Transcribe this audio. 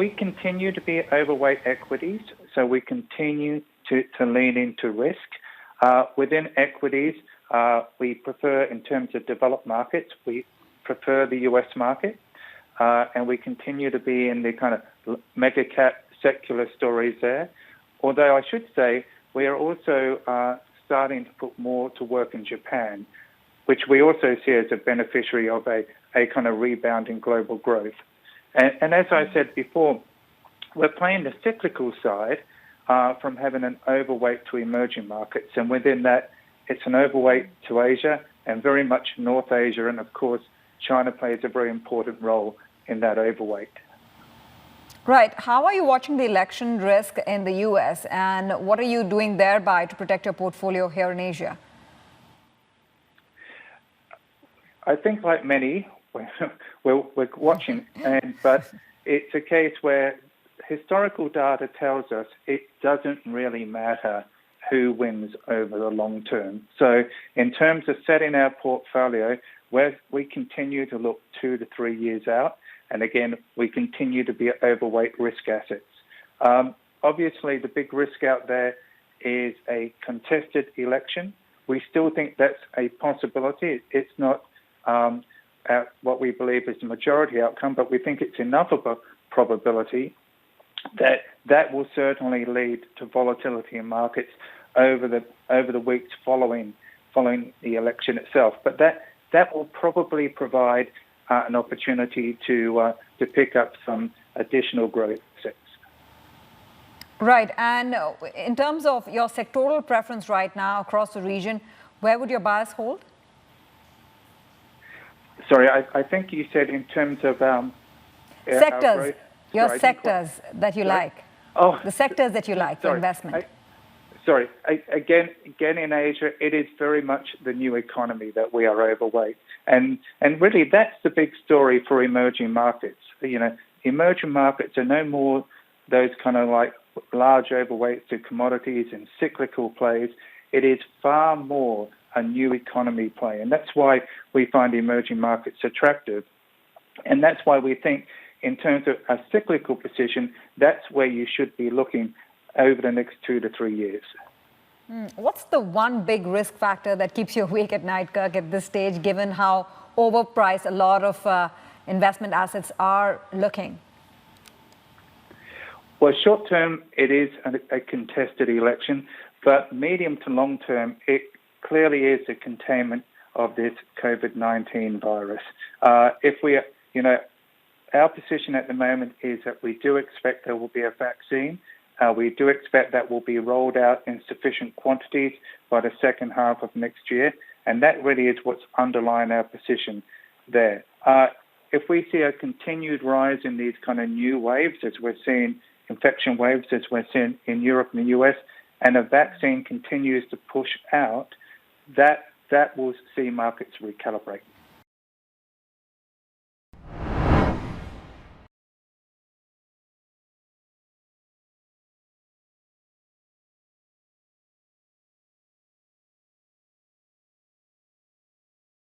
we continue to be overweight equities, so we continue to lean into risk. Within equities, we prefer, in terms of developed markets, we prefer the US market, and we continue to be in the kind of mega cap secular stories there. Although I should say we are also starting to put more to work in Japan, which we also see as a beneficiary of a kind of rebound in global growth. And as I said before, we're playing the cyclical side from having an overweight to emerging markets. And within that, it's an overweight to Asia and very much North Asia. And of course, China plays a very important role in that overweight. Right. How are you watching the election risk in the U.S. and what are you doing thereby to protect your portfolio here in Asia? I think like many, we're watching, but it's a case where historical data tells us it doesn't really matter who wins over the long term. So in terms of setting our portfolio, we continue to look 2 to 3 years out. And again, we continue to be overweight risk assets. Obviously, the big risk out there is a contested election. We still think that's a possibility. It's not what we believe is the majority outcome, but we think it's enough of a probability that will certainly lead to volatility in markets over the weeks following the election itself. But that will probably provide an opportunity to pick up some additional growth assets. Right. And in terms of your sectoral preference right now across the region, where would your bias hold? Sorry, I think you said in terms of sectors, your sectors that you like. Oh, the sectors that you like for investment. Again, in Asia, it is very much the new economy that we are overweight. And really, that's the big story for emerging markets. You know, emerging markets are no more those kind of like large overweights to commodities and cyclical plays. It is far more a new economy play. And that's why we find emerging markets attractive. And that's why we think in terms of a cyclical position, that's where you should be looking over the next 2 to 3 years. What's the one big risk factor that keeps you awake at night, Kirk, at this stage, given how overpriced a lot of investment assets are looking? Well, short term, it is a contested election, but medium to long term, it clearly is a containment of this COVID-19 virus. Our position at the moment is that we do expect there will be a vaccine. We do expect that will be rolled out in sufficient quantities by the second half of next year, and that really is what's underlying our position there. If we see a continued rise in these kind of new waves, as we're seeing infection waves, as we're seeing in Europe and the US, and a vaccine continues to push out, that will see markets recalibrate.